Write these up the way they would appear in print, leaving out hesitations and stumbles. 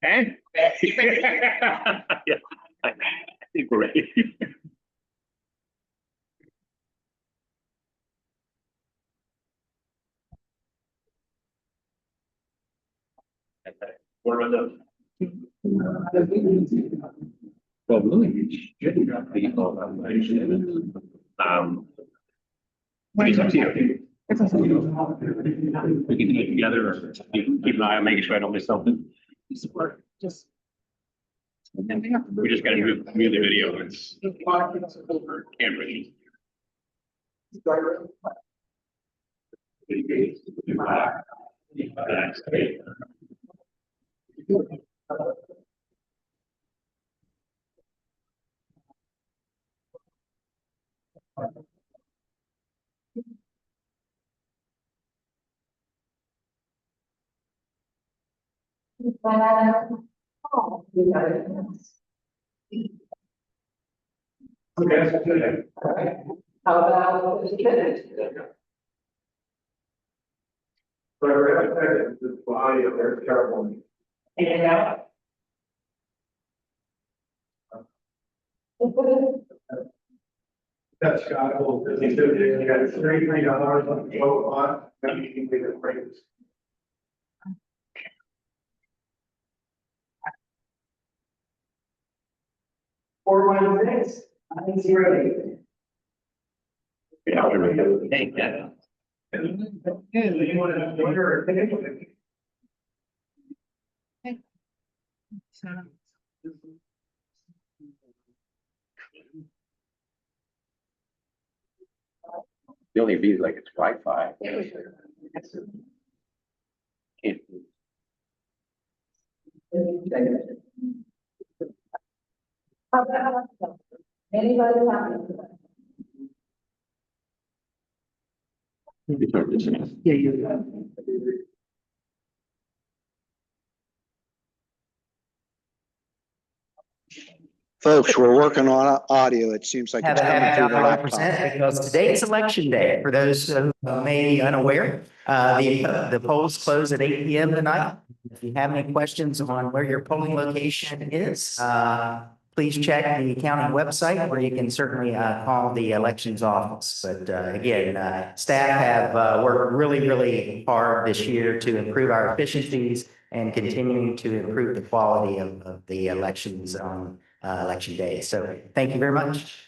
And yeah, I think we're ready. What are those? Well, really, it's up to you. We can do it together, or keep an eye on making sure I don't miss something. We just got to move the video. It's camera. How about the kids? This body of their terrible. Yeah. That's got you got $33 on the boat lot, then you can make it break. 416-908. Yeah, I'll remember. Thank you. You want to wonder The only V is like it's Wi-Fi. Can't- Anybody have? You start this now. Yeah, you. Folks, we're working on audio. It seems like it's Have a coming happy through the hour to laptop. present because today's election day. For those who may be unaware, the polls close at 8 p.m. tonight. If you have any questions on where your polling location is, please check the county website, or you can certainly call the elections office. But again, staff have worked really hard this year to improve our efficiencies and continuing to improve the quality of the elections on election day. So thank you very much.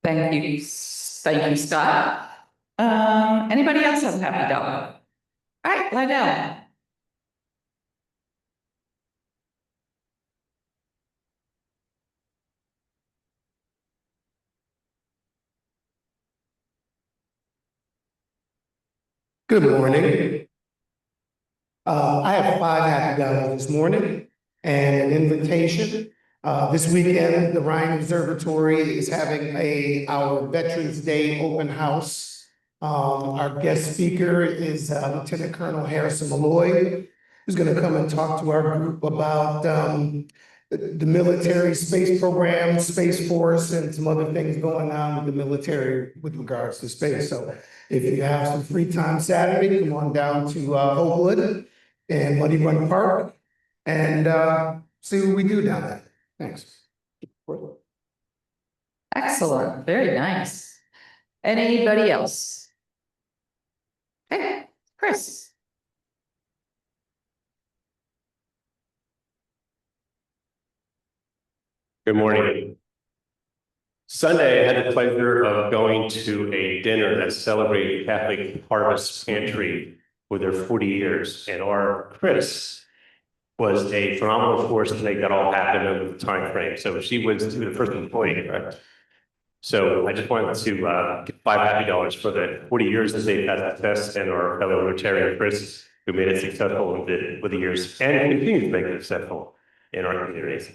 Thank you, Scott. Anybody else have a happy dollar? All right, Lydell. Good morning. I have 5 happy dollars this morning and an invitation. This weekend, the Ryan Observatory is having our Veterans Day open house. Our guest speaker is Lieutenant Colonel Harrison Malloy, who's going to come and talk to our group about the military space program, Space Force, and some other things going on with the military with regards to space. So if you have some free time Saturday, come on down to Oakwood and Muddy Run Park and see what we do down there. Thanks. Excellent, very nice. Anybody else? Okay, Chris. Good morning. Sunday, I had the pleasure of going to a dinner that celebrated Catholic Harvest Pantry for their 40 years. And our Chris was a phenomenal force to make that all happen over the time frame. So she was the first employee, right? So I just wanted to get $5 for the 40 years that they've had success, and our fellow Rotarian Chris, who made it successful with the years and continues to make it successful in our communities.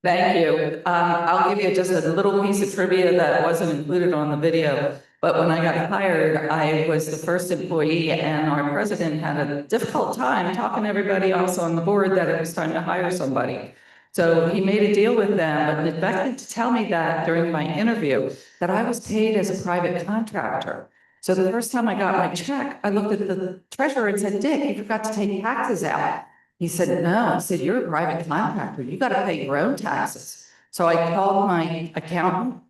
Thank you. I'll give you just a little piece of trivia that wasn't included on the video. But when I got hired, I was the first employee, and our president had a difficult time talking to everybody else on the board that it was time to hire somebody. So he made a deal with them, but neglected to tell me that during my interview, that I was paid as a private contractor. So the first time I got my check, I looked at the treasurer and said, Dick, you forgot to take taxes out. He said, no. I said, you're a private contractor. You got to pay your own taxes. So I called my accountant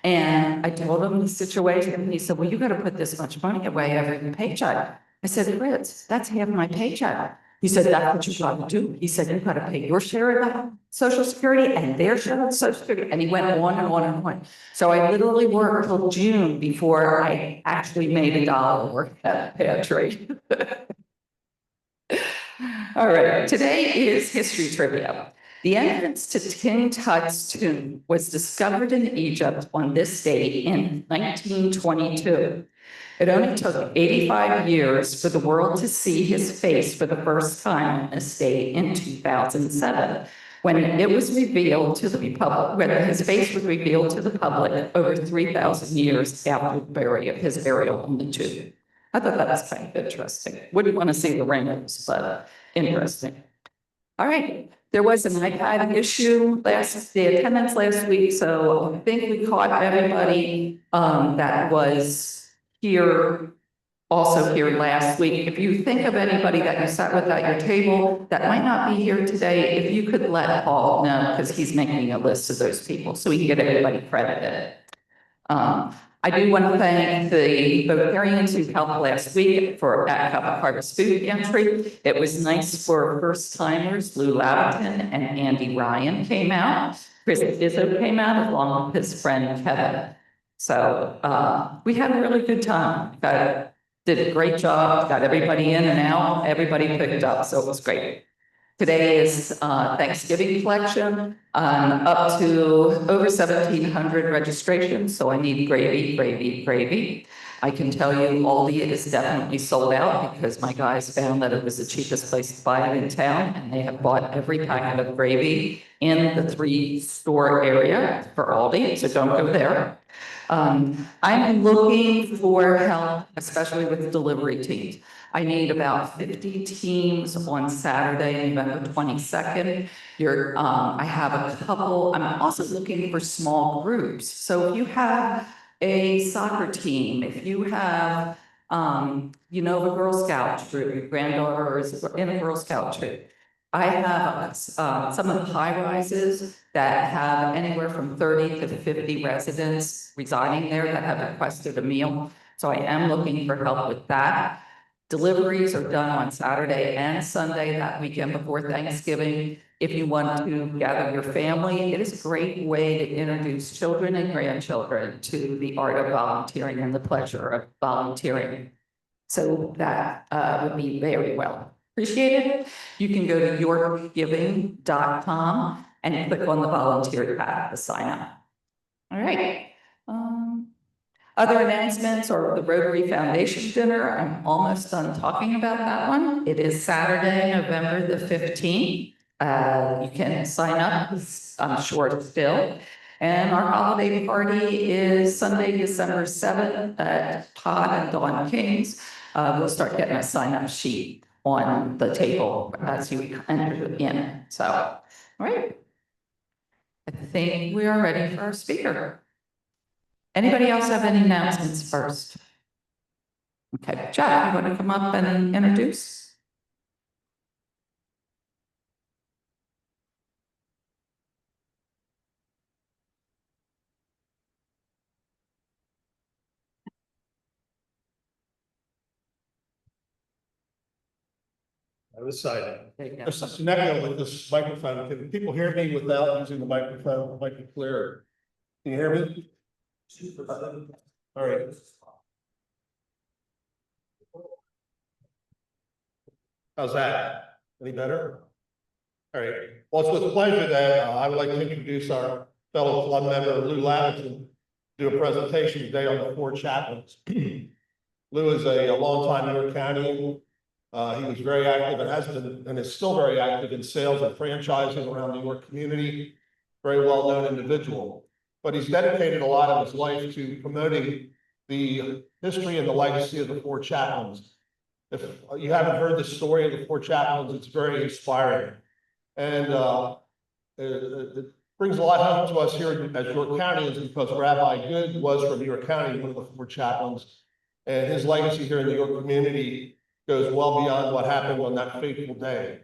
and I told him the situation. He said, well, you got to put this much money away every paycheck. I said, Fritz, that's half my paycheck. He said, that's what you got to do. He said, you got to pay your share of that Social Security and their share of Social Security. And he went on and on and on. So I literally worked till June before I actually made $1 working at the pantry. All right, today is history trivia. The entrance to King Tut's tomb was discovered in Egypt on this date in 1922. It only took 85 years for the world to see his face for the first time on this date in 2007, when it was revealed to the public, when his face was revealed to the public over 3,000 years after his burial in the tomb. I thought that was kind of interesting. Wouldn't want to see the rings, but interesting. All right, there was an iPad issue the attendance last week, so I think we caught everybody that was here, also here last week. If you think of anybody that you sat with at your table that might not be here today, if you could let Paul know, because he's making a list of those people so we can get everybody credited. I do want to thank the Rotarians who helped last week for that Cup of Harvest food pantry. It was nice for first timers. Lou Laverton and Andy Ryan came out. Chris Izzo came out along with his friend Kevin. So we had a really good time. Did a great job, got everybody in and out, everybody picked up, so it was great. Today is Thanksgiving collection, up to over 1,700 registrations, so I need gravy, gravy, gravy. I can tell you Aldi is definitely sold out because my guys found that it was the cheapest place to buy it in town, and they have bought every packet of gravy in the 3-store area for Aldi, so don't go there. I'm looking for help, especially with delivery teams. I need about 50 teams on Saturday, November 22nd. I have a couple. I'm also looking for small groups. So if you have a soccer team, if you have, a Girl Scout troop, your granddaughter is in a Girl Scout troop. I have some of the high rises that have anywhere from 30 to 50 residents residing there that have requested a meal. So I am looking for help with that. Deliveries are done on Saturday and Sunday that weekend before Thanksgiving. If you want to gather your family, it is a great way to introduce children and grandchildren to the art of volunteering and the pleasure of volunteering. So that would be very well appreciated. You can go to yourgiving.com and click on the volunteer tab to sign up. All right. Other announcements are the Rotary Foundation dinner. I'm almost done talking about that one. It is Saturday, November the 15th. You can sign up, I'm sure still. And our holiday party is Sunday, December 7th at Todd and Dawn King's. We'll start getting a sign-up sheet on the table as you enter in. So, all right. I think we are ready for our speaker. Anybody else have any announcements first? Okay, Jeff, you want to come up and introduce? This side. There you go. There's such an echo with this microphone. Can people hear me without using the microphone? Might be clearer. Can you hear me? All right. How's that? Any better? All right, well, it's with pleasure that I would like to introduce our fellow club member, Lou Lavington, do a presentation today on the four chaplains. Lou is a longtime New York County. He was very active and has been, and is still very active in sales and franchising around the New York community. Very well-known individual, but he's dedicated a lot of his life to promoting the history and the legacy of the four chaplains. If you haven't heard the story of the four chaplains, it's very inspiring. And it brings a lot home to us here as York Countyans because Rabbi Good was from New York County, one of the four chaplains. And his legacy here in the York community goes well beyond what happened on that fateful day.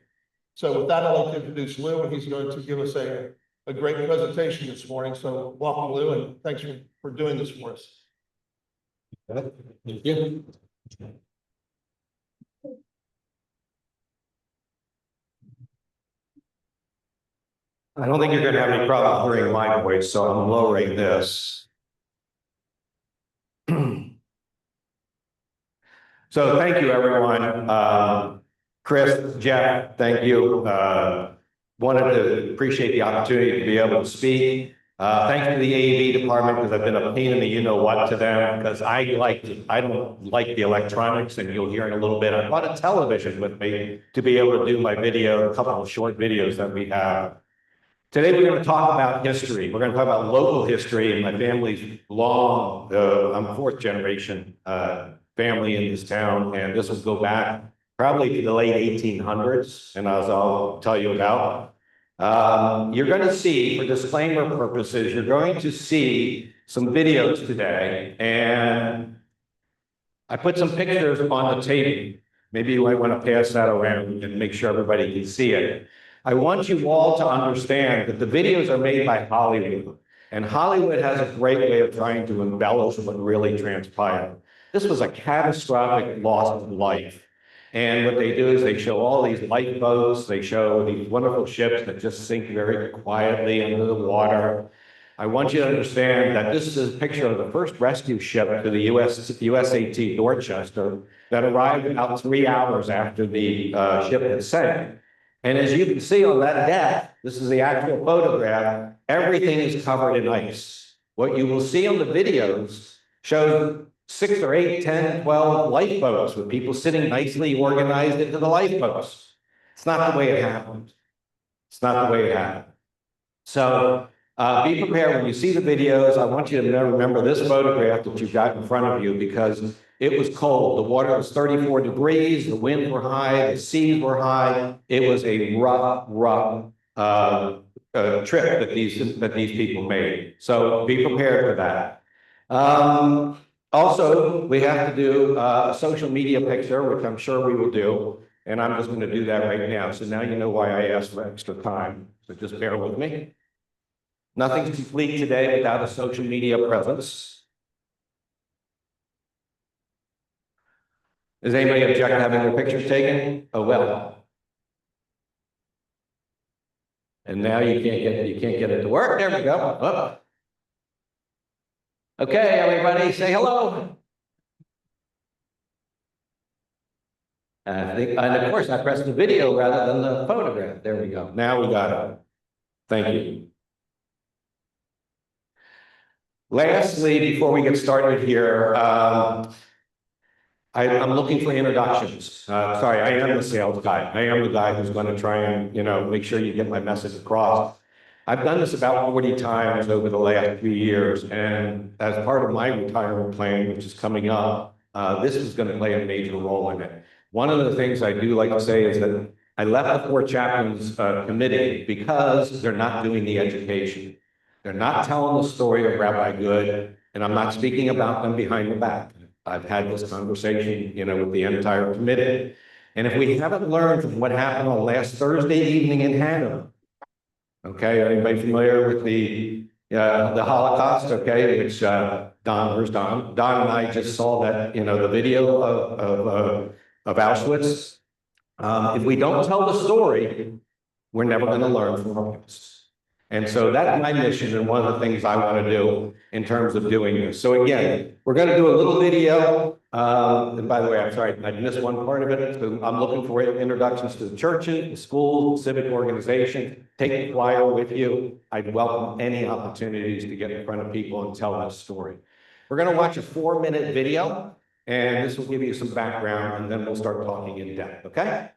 So with that, I'd like to introduce Lou, and he's going to give us a great presentation this morning. So welcome, Lou, and thanks for doing this for us. Thank you. I don't think you're going to have any problem hearing my voice, so I'm lowering this. So thank you, everyone. Chris, Jeff, thank you. Wanted to appreciate the opportunity to be able to speak. Thanks to the AV department because I've been a pain in the you-know-what to them because I don't like the electronics, and you'll hear in a little bit. I bought a television with me to be able to do my video, a couple of short videos that we have. Today, we're going to talk about history. We're going to talk about local history and my family's long, I'm fourth generation family in this town, and this will go back probably to the late 1800s, and as I'll tell you about. You're going to see, for disclaimer purposes, you're going to see some videos today, and I put some pictures on the table. Maybe you might want to pass that around and make sure everybody can see it. I want you all to understand that the videos are made by Hollywood, and Hollywood has a great way of trying to embellish what really transpired. This was a catastrophic loss of life. And what they do is they show all these lifeboats, they show these wonderful ships that just sink very quietly under the water. I want you to understand that this is a picture of the first rescue ship to the USAT Dorchester that arrived about 3 hours after the ship had sank. And as you can see on that deck, this is the actual photograph, everything is covered in ice. What you will see on the videos show 6 or 8, 10, 12 lifeboats with people sitting nicely organized into the lifeboats. It's not the way it happened. It's not the way it happened. So be prepared when you see the videos. I want you to remember this photograph that you've got in front of you because it was cold. The water was 34 degrees. The winds were high. The seas were high. It was a rough trip that these people made. So be prepared for that. Also, we have to do a social media picture, which I'm sure we will do. And I'm just going to do that right now. So now you know why I asked for extra time. So just bear with me. Nothing's complete today without a social media presence. Does anybody object to having their pictures taken? Oh, well. And now you can't get it to work. There we go. Oh. Okay, everybody, say hello. And of course, I pressed the video rather than the photograph. There we go. Now we got it. Thank you. Lastly, before we get started here, I'm looking for introductions. Sorry, I am the sales guy. I am the guy who's going to try and, make sure you get my message across. I've done this about 40 times over the last few years, and as part of my retirement plan, which is coming up, this is going to play a major role in it. One of the things I do like to say is that I left the Four Chaplains committee because they're not doing the education. They're not telling the story of Rabbi Good, and I'm not speaking about them behind the back. I've had this conversation, with the entire committee. And if we haven't learned from what happened on last Thursday evening in Hanover, okay, anybody familiar with the Holocaust? Okay, which where's Don? Don and I just saw that, the video of Auschwitz. If we don't tell the story, we're never going to learn from our past. And so that's my mission and one of the things I want to do in terms of doing this. So again, we're going to do a little video. And by the way, I'm sorry, I missed one part of it. So I'm looking for introductions to the churches, the schools, the civic organizations. Take the flyer with you. I'd welcome any opportunities to get in front of people and tell that story. We're going to watch a 4-minute video, and this will give you some background, and then we'll start talking in depth, okay?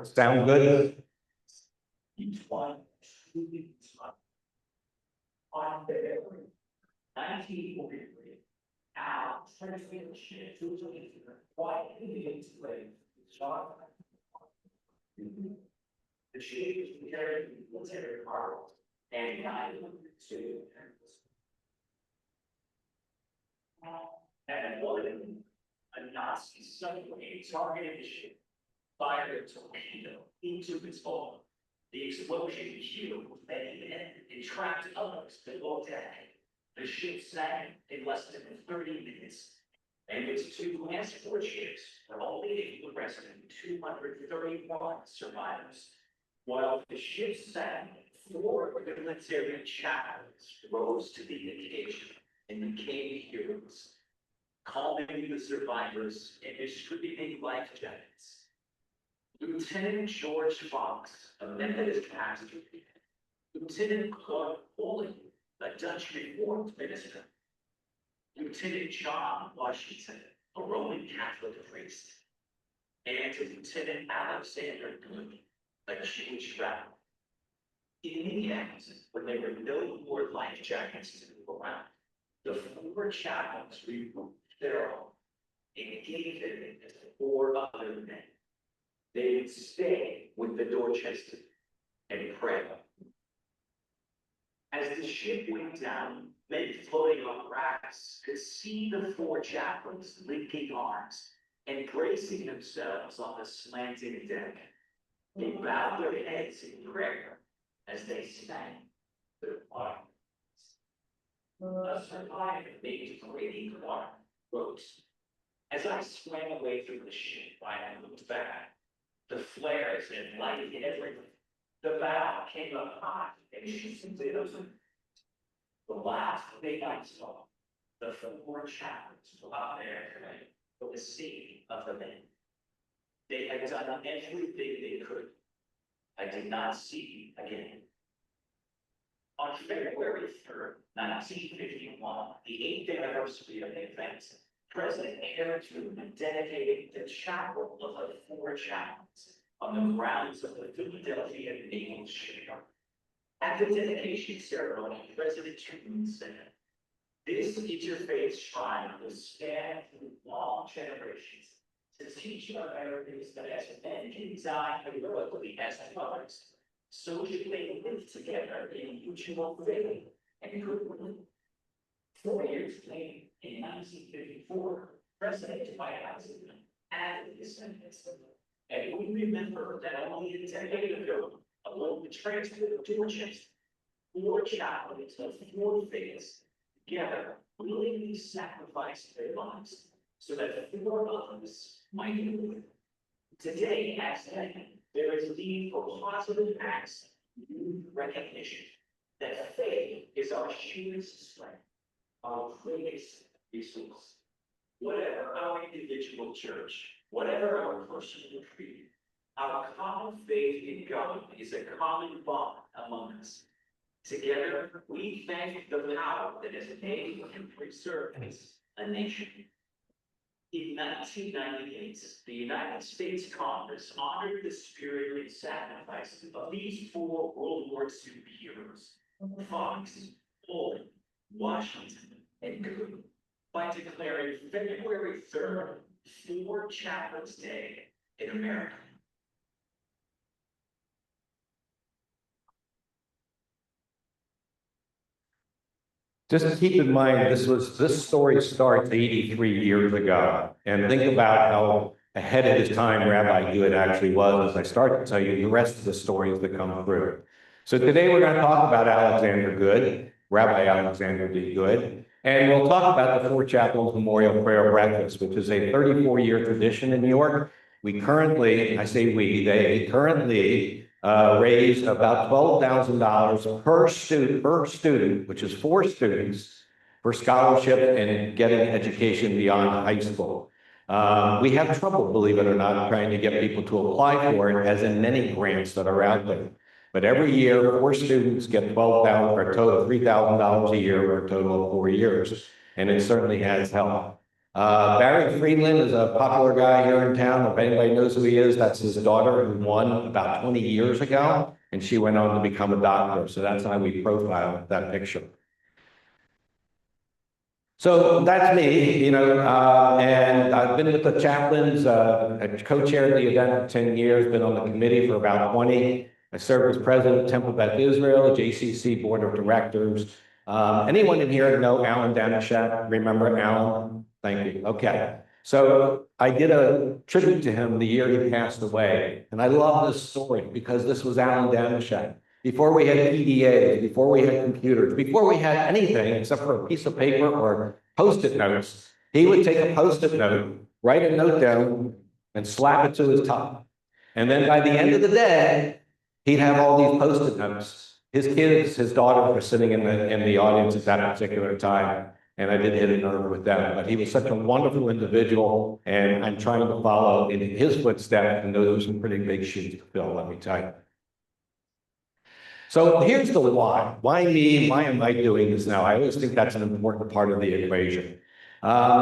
Sound good? Each one truly on the 1943, Al transmission to the quiet Indians way, shot. The chief was carried military cargo and died to and one a Nazi submarine targeted the ship, fired a torpedo into its hull. The explosion killed many men and trapped others below deck. The ship sank in less than 30 minutes, and its 2 escort ships were only able to rescue 231 survivors. While the ship sank, 4 military chaplains rose to the occasion and became heroes, calming the survivors and distributing life jackets. Lieutenant George Fox, a Methodist pastor, Lieutenant Claude Foley, a Dutch Reformed minister, Lieutenant John Washington, a Roman Catholic priest, and Lieutenant Alexander Good, a Jewish rabbi. In the end, when there were no more life jackets to move around, the 4 chaplains removed their own and gave it to 4 other men. They would stay with the Dorchester and pray. As the ship went down, men floating on rafts could see the 4 chaplains linking arms and bracing themselves on the slanting deck. They bowed their heads in prayer as they sang their choir. A survivor named Grady Clark wrote, "As I swam away through the ship, I looked back. The flares and light everything. The bow came up high and shooting the The last thing I saw, the 4 chaplains were out there for the scene of the men. They had done everything they could. I did not see again." On February 3rd, 1951, the 8th anniversary of the event, President Harry Truman dedicated the chapel of the 4 chaplains on the grounds of the Philadelphia Naval Shipyard. At the dedication ceremony, President Truman said, "This interfaith shrine will stand through long generations to teach Americans that as men can die heroically as brothers, so should they live together in mutual faith and goodwill." 4 years later, in 1954, President Eisenhower added this sentence, "And we remember that only a decade ago, along the transport of Dorchester, 4 chaplains of 4 faiths together willingly sacrificed their lives so that 4 others might live. Today, as then, there is need for positive acts of recognition that faith is our surest strength, our greatest resource. Whatever our individual church, whatever our personal creed, our common faith in God is a common bond among us. Together, we thank the power that has made and preserved us a nation. In 1998, the United States Congress honored the spirit and sacrifice of these 4 World War II heroes, Fox, Foley, Washington, and Good, by declaring February 3rd, 4 Chaplains Day in America. Just keep in mind, this story starts 83 years ago. And think about how ahead of his time Rabbi Good actually was as I start to tell you the rest of the stories that come through. So today we're going to talk about Alexander Good, Rabbi Alexander D. Good, and we'll talk about the 4 Chaplains Memorial Prayer Breakfast, which is a 34-year tradition in New York. We currently, I say we, they currently raised about $12,000 per student, which is 4 students, for scholarship and getting education beyond high school. We have trouble, believe it or not, trying to get people to apply for it, as in many grants that are out there. But every year, 4 students get $12,000 or a total of $3,000 a year for a total of 4 years, and it certainly has helped. Barry Friedland is a popular guy here in town. If anybody knows who he is, that's his daughter, who won about 20 years ago, and she went on to become a doctor. So that's how we profiled that picture. So that's me, and I've been with the Chaplains, I co-chaired the event for 10 years, been on the committee for about 20. I served as president of Temple Beth Israel, JCC Board of Directors. Anyone in here know Alan Danishak? Remember Alan? Thank you. Okay. So I did a tribute to him the year he passed away. And I love this story because this was Alan Danishak. Before we had PDAs, before we had computers, before we had anything except for a piece of paper or Post-it notes, he would take a Post-it note, write a note down, and slap it to his top. And then by the end of the day, he'd have all these Post-it notes. His kids, his daughters were sitting in the audience at that particular time, and I did hit a nerve with them. But he was such a wonderful individual, and I'm trying to follow in his footsteps, and those are some pretty big shoes to fill, let me tell you. So here's the why. Why me? Why am I doing this now? I always think that's an important part of the equation.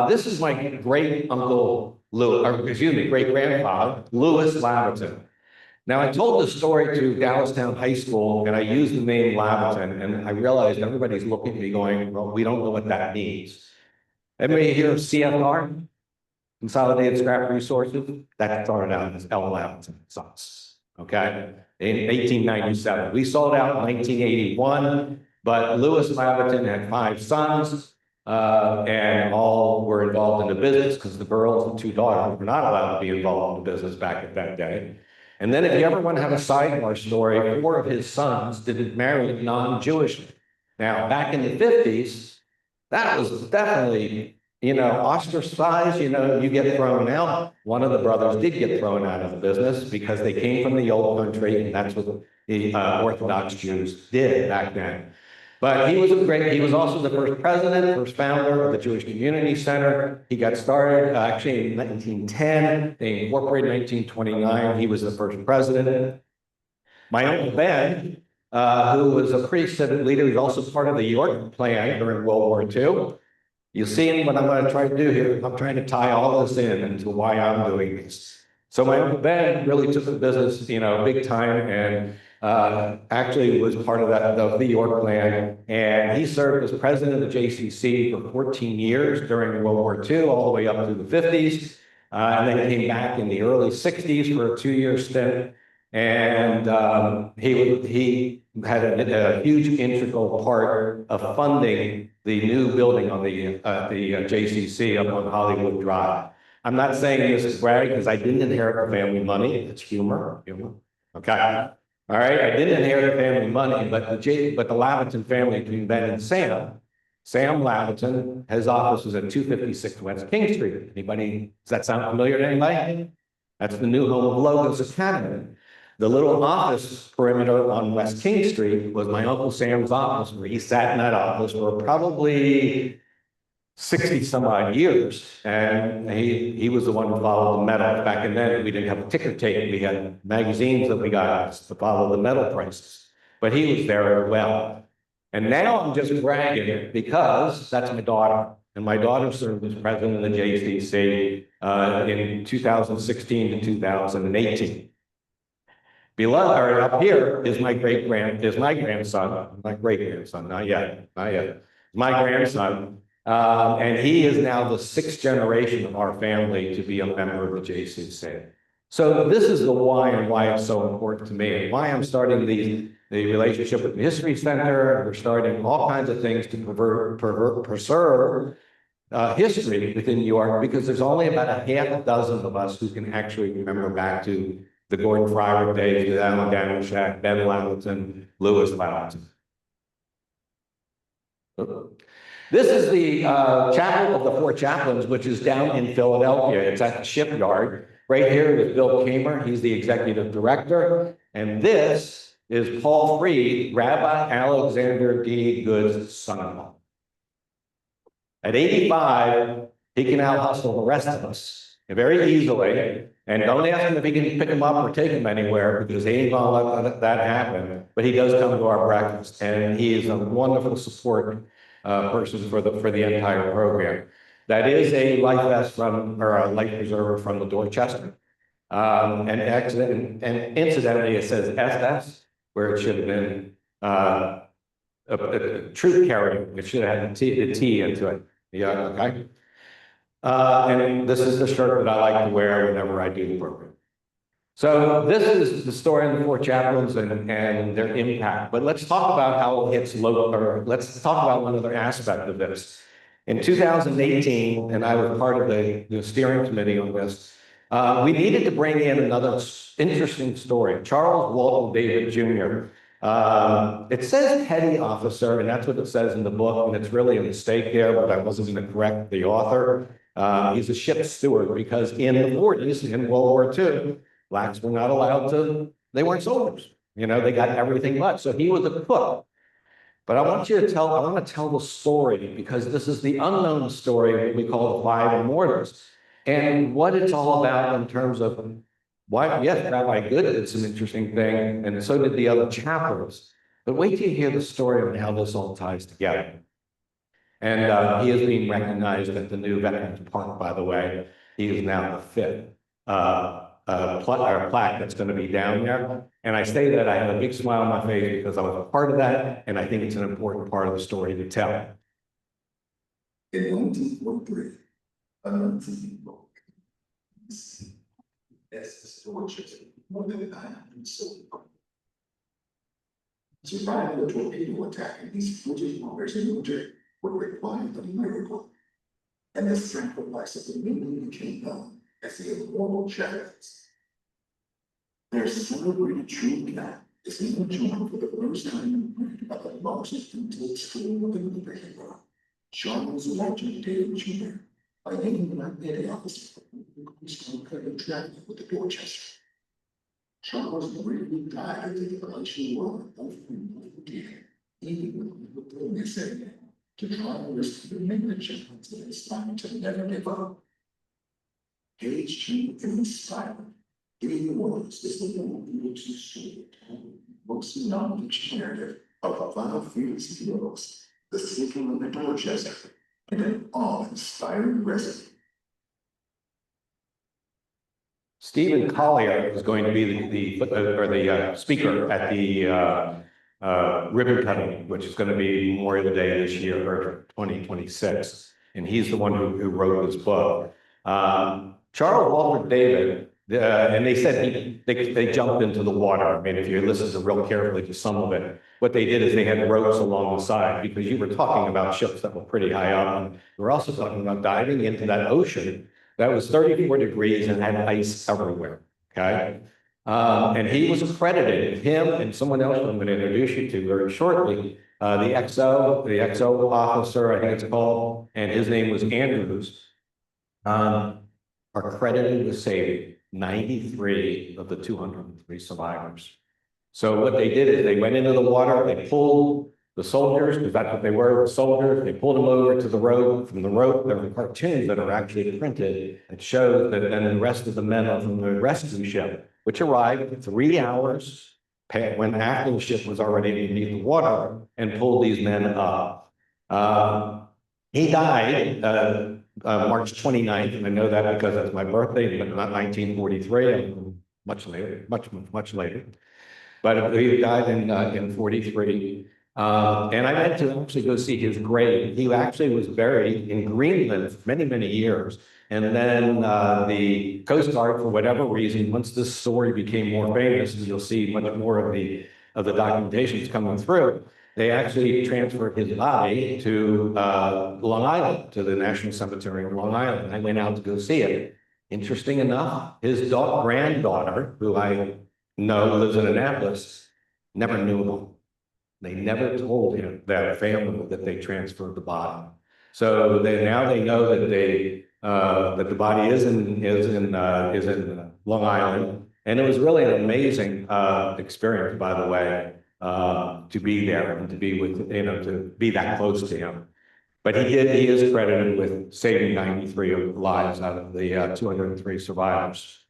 This is my great uncle, great grandfather, Louis Laverton. Now, I told this story to Dallastown High School, and I used the name Laverton, and I realized everybody's looking at me going, well, we don't know what that means. Everybody hear of CFR? Consolidated Scrap Resources? That started out as L. Laverton Sons, okay? In 1897. We sold out in 1981, but Louis Laverton had 5 sons, and all were involved in the business because the girls and 2 daughters were not allowed to be involved in the business back at that day. And then if you ever want to have a sidebar story, 4 of his sons didn't marry non-Jewish. Now, back in the 50s, that was definitely, ostracized, you get thrown out. One of the brothers did get thrown out of the business because they came from the old country, and that's what the Orthodox Jews did back then. But he was also the first president, first founder of the Jewish Community Center. He got started actually in 1910. They incorporated in 1929. He was the first president. My Uncle Ben, who was a pretty civic leader, he was also part of the York Plan during World War II. You see what I'm going to try to do here. I'm trying to tie all this in into why I'm doing this. So my Uncle Ben really took the business, big time, and actually was part of the York Plan. And he served as president of the JCC for 14 years during World War II, all the way up through the 50s. And then came back in the early 60s for a 2-year stint. And he had a huge integral part of funding the new building on the JCC up on Hollywood Drive. I'm not saying this is brag because I didn't inherit the family money. It's humor. Okay. All right. I didn't inherit the family money, but the Laverton family, between Ben and Sam Laverton, his office was at 256 West King Street. Anybody? Does that sound familiar to anybody? That's the new home of Logos Academy. The little office perimeter on West King Street was my Uncle Sam's office, where he sat in that office for probably 60 some odd years. And he was the one who followed the metal. Back in then, we didn't have a ticker tape. We had magazines that we got to follow the metal prices. But he was there as well. And now I'm just bragging because that's my daughter. And my daughter served as president of the JCC in 2016 to 2018. Below or up here is my grandson, my great-grandson, not yet, my grandson. And he is now the 6th generation of our family to be a member of the JCC. So this is the why and why it's so important to me, and why I'm starting the relationship with the History Center. We're starting all kinds of things to preserve history within New York, because there's only about a half a dozen of us who can actually remember back to the Gordon Freiberg days, the Alan Danishak, Ben Laverton, Louis Laverton. This is the chapel of the 4 chaplains, which is down in Philadelphia. It's at the shipyard. Right here is Bill Kamer. He's the executive director. And this is Paul Freed, Rabbi Alexander D. Good's son-in-law. At 85, he can out-hustle the rest of us very easily. And don't ask him if he can pick him up or take him anywhere, because he ain't gonna let that happen. But he does come to our breakfast, and he is a wonderful support person for the entire program. That is a life vest from, or a life preserver from the Dorchester. And incidentally, it says SS, where it should have been a troop carrier. It should have had the T into it. Yeah, okay. And this is the shirt that I like to wear whenever I do the program. So this is the story of the four chaplains and their impact. But let's talk about how it hits local, or let's talk about one other aspect of this. In 2018, and I was part of the steering committee on this, we needed to bring in another interesting story. Charles Walton David Jr. It says petty officer, and that's what it says in the book, and it's really a mistake there, but I wasn't going to correct the author. He's a ship steward, because in the 40s, in World War II, blacks were not allowed to, they weren't soldiers. You know, they got everything but. So he was a cook. But I want to tell the story, because this is the unknown story that we call the Five Immortals, and what it's all about in terms of why, yes, Rabbi Good did some interesting thing, and so did the other chaplains. But wait till you hear the story of how this all ties together. And he is being recognized at the new Veterans Park, by the way. He is now the fifth plaque that's going to be down there. And I say that I have a big smile on my face because I was a part of that, and I think it's an important part of the story to tell. In 1943, another book. That's the story more than 900 soldiers. Surviving the torpedo attack in these British bombers in winter would require a miracle. And the sacrifice of the men became known as the immortal Chaplains. Their celebrated true now is being joined for the first time by the largest detailed school in the hero, Charles Walton David Jr., a young black petty officer who started playing traveling with the Dorchester. Charles really died in the election war of again, even with the missing to try and rescue the men Chaplains that inspired to never give up. Page 2 is inspired. He was the one who was the most knowledge narrative of the five fearless heroes, the sinking of the Dorchester, and an awe-inspiring recipe. Stephen Collier is going to be the speaker at the ribbon cutting, which is going to be Memorial Day this year, or 2026. And he's the one who wrote this book. Charles Walton David, and they said they jumped into the water. I mean, if you listen real carefully to some of it, what they did is they had ropes along the side, because you were talking about ships that were pretty high up. And we're also talking about diving into that ocean that was 34 degrees and had ice everywhere, okay? And he was accredited, him and someone else I'm going to introduce you to very shortly, the XO officer, I think it's called, and his name was Andrews, are credited with saving 93 of the 203 survivors. So what they did is they went into the water, they pulled the soldiers, because that's what they were, soldiers, they pulled them over to the rope. From the rope, there were cartoons that are actually printed that show that then the rest of the men from the rescue ship, which arrived 3 hours when after the ship was already beneath the water, and pulled these men up. He died March 29th, and I know that because that's my birthday, but not 1943, much later, much later. But he died in 43. And I went to actually go see his grave. He actually was buried in Greenland for many, many years. And then the Coast Guard, for whatever reason, once this story became more famous, and you'll see much more of the documentations coming through, they actually transferred his body to Long Island, to the National Cemetery in Long Island. I went out to go see it. Interesting enough, his granddaughter, who I know lives in Annapolis, never knew of him. They never told him, that family, that they transferred the body. So now they know that that the body is in Long Island, And it was really an amazing experience, by the way, to be there and to be with, to be that close to him. But he is credited with saving 93 lives out of the 203 survivors.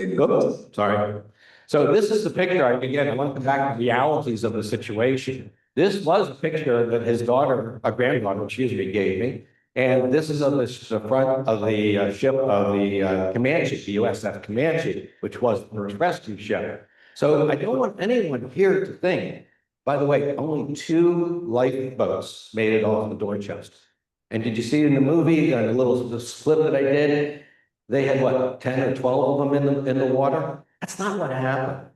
Oops, sorry. So this is the picture, again, I want to come back to the realities of the situation. This was a picture that his daughter, a granddaughter, excuse me, gave me. And this is on the front of the ship of the Comanche, the USS Comanche, which was the first rescue ship. So I don't want anyone here to think, by the way, only 2 lifeboats made it off the Dorchester. And did you see in the movie, the little slip that I did? They had what, 10 or 12 of them in the water? That's not what happened.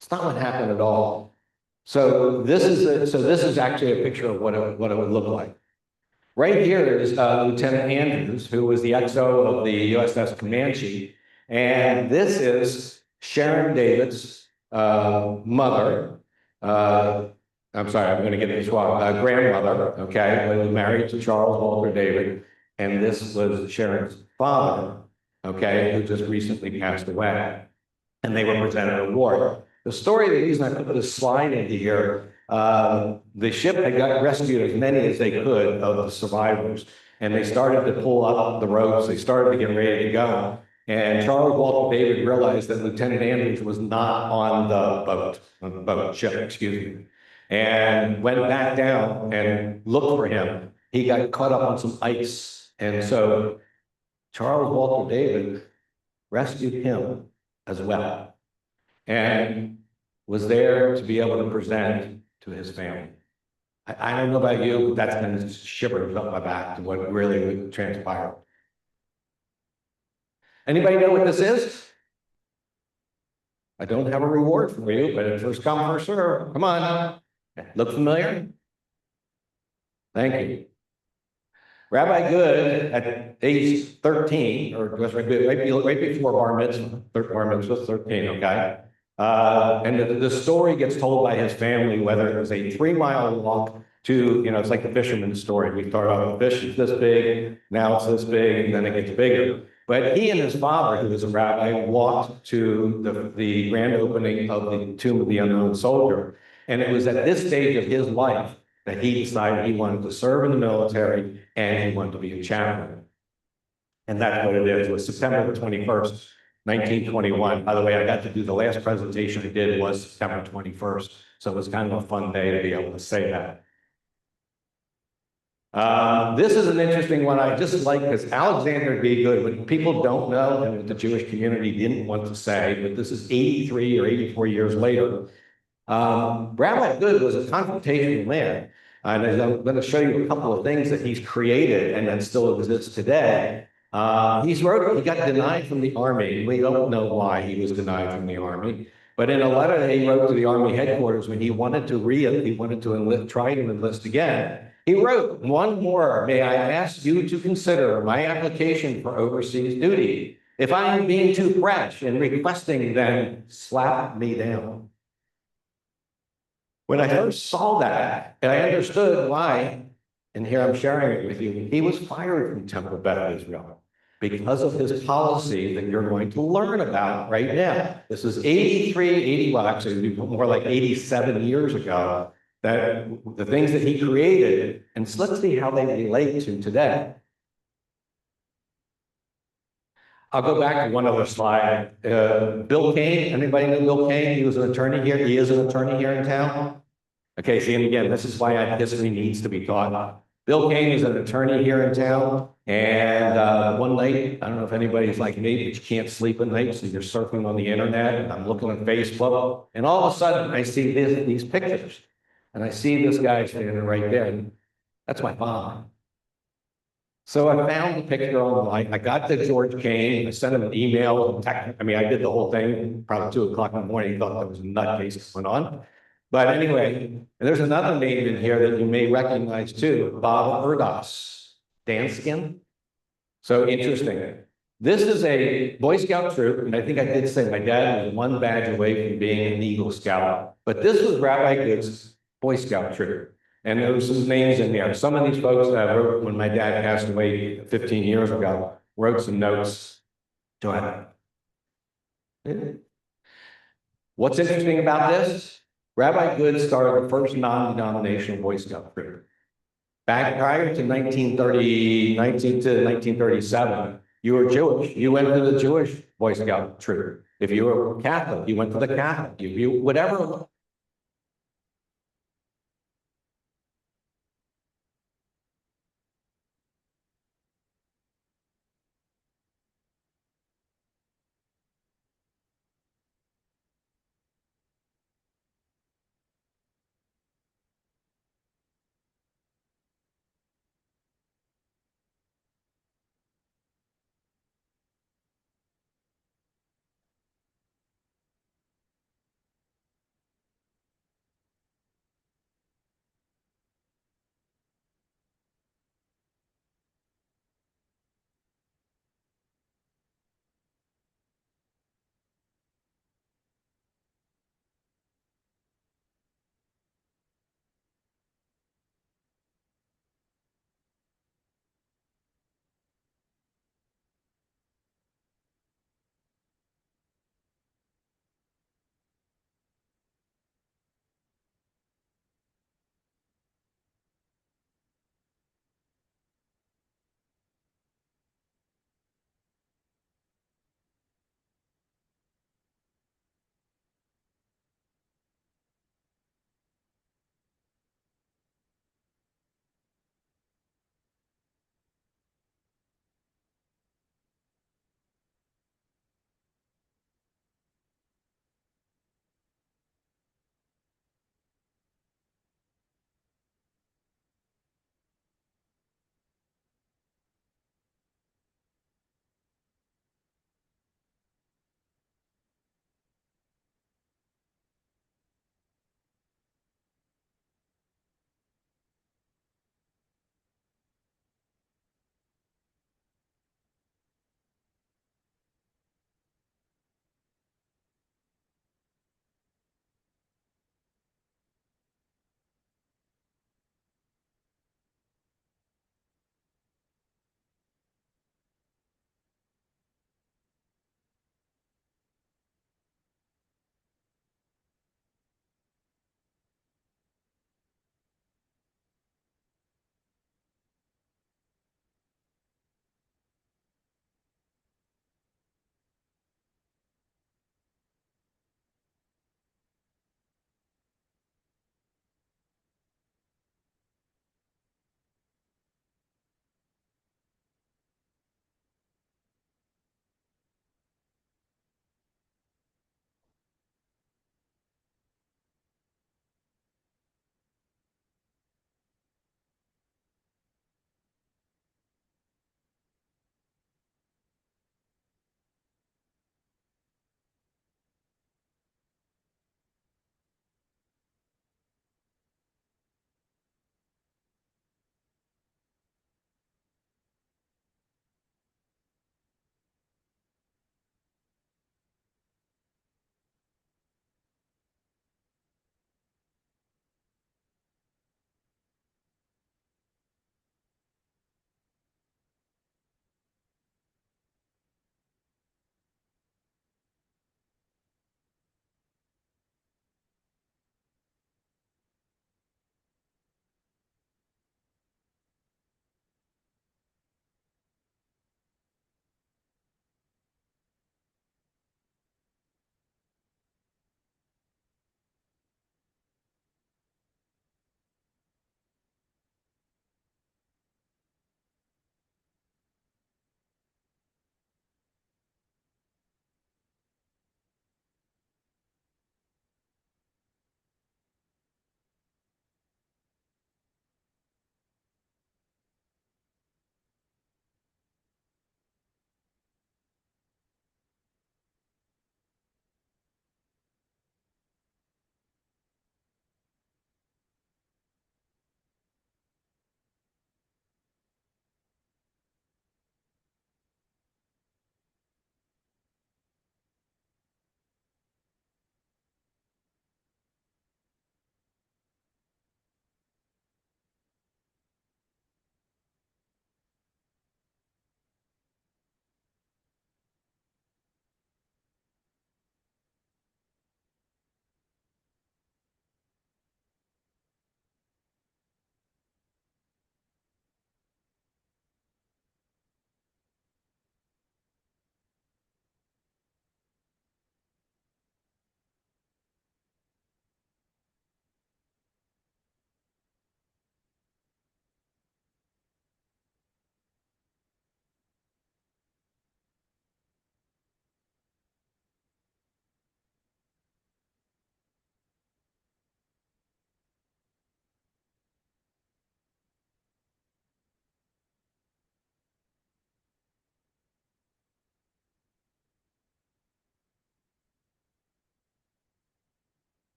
It's not what happened at all. So this is actually a picture of what it would look like. Right here is Lieutenant Andrews, who was the XO of the USS Comanche. And this is Sharon David's mother. I'm sorry, I'm going to get this wrong. Grandmother, okay, who was married to Charles Walter David. And this was Sharon's father, okay, who just recently passed away. And they were presented an award. The story, the reason I put this slide into here, the ship had got rescued as many as they could of the survivors. And they started to pull up the ropes. They started to get ready to go. And Charles Walter David realized that Lieutenant Andrews was not on the ship, excuse me, and went back down and looked for him. He got caught up on some ice. And so Charles Walter David rescued him as well, and was there to be able to present to his family. I don't know about you, but that's been shivers up my back to what really transpired. Anybody know what this is? I don't have a reward for you, but it's first come, first serve. Come on. Look familiar? Thank you. Rabbi Good, at age 13, or right before bar mitzvah, 13, okay? And the story gets told by his family, whether it was a 3-mile walk to, it's like the fisherman's story. We start off with fish is this big, now it's this big, and then it gets bigger. But he and his father, who was a rabbi, walked to the grand opening of the Tomb of the Unknown Soldier. And it was at this stage of his life that he decided he wanted to serve in the military and he wanted to be a chaplain. And that's what it is. It was September 21st, 1921. By the way, I got to do the last presentation I did was September 21st. So it was kind of a fun day to be able to say that. This is an interesting one I just like because Alexander B. Good, what people don't know and what the Jewish community didn't want to say, but this is 83 or 84 years later. Rabbi Good was a confrontational man. And I'm going to show you a couple of things that he's created and that still exists today. He got denied from the army. We don't know why he was denied from the army. But in a letter that he wrote to the army headquarters when he wanted to try to enlist again, he wrote, "One more, may I ask you to consider my application for overseas duty. If I am being too fresh and requesting, then slap me down." When I first saw that, and I understood why, and here I'm sharing it with you, he was fired from Temple Beth Israel because of his policy that you're going to learn about right now. This is 83, well, actually more like 87 years ago, that the things that he created, and let's see how they relate to today. I'll go back to one other slide. Bill Kane, anybody know Bill Kane? He was an attorney here. He is an attorney here in town. Okay, see, and again, this is why history needs to be taught. Bill Kane is an attorney here in town, and one night, I don't know if anybody's like me, but you can't sleep at night, so you're surfing on the internet, and I'm looking at Facebook, and all of a sudden, I see these pictures, and I see this guy standing right there, and that's my father. So I found the picture online. I got to George Kane. I sent him an email. I mean, I did the whole thing, probably 2 o'clock in the morning. He thought there was a nutcase going on. But anyway, and there's another name in here that you may recognize too, Bob Erdos, Danskin. So interesting. This is a Boy Scout troop, and I think I did say my dad was 1 badge away from being an Eagle Scout. But this was Rabbi Good's Boy Scout troop. And there was some names in there. Some of these folks that I wrote when my dad passed away 15 years ago, wrote some notes to him. What's interesting about this? Rabbi Good started the first non-denominational Boy Scout troop. Back prior to 1937, you were Jewish, you went to the Jewish Boy Scout troop. If you were Catholic, you went to the Catholic, whatever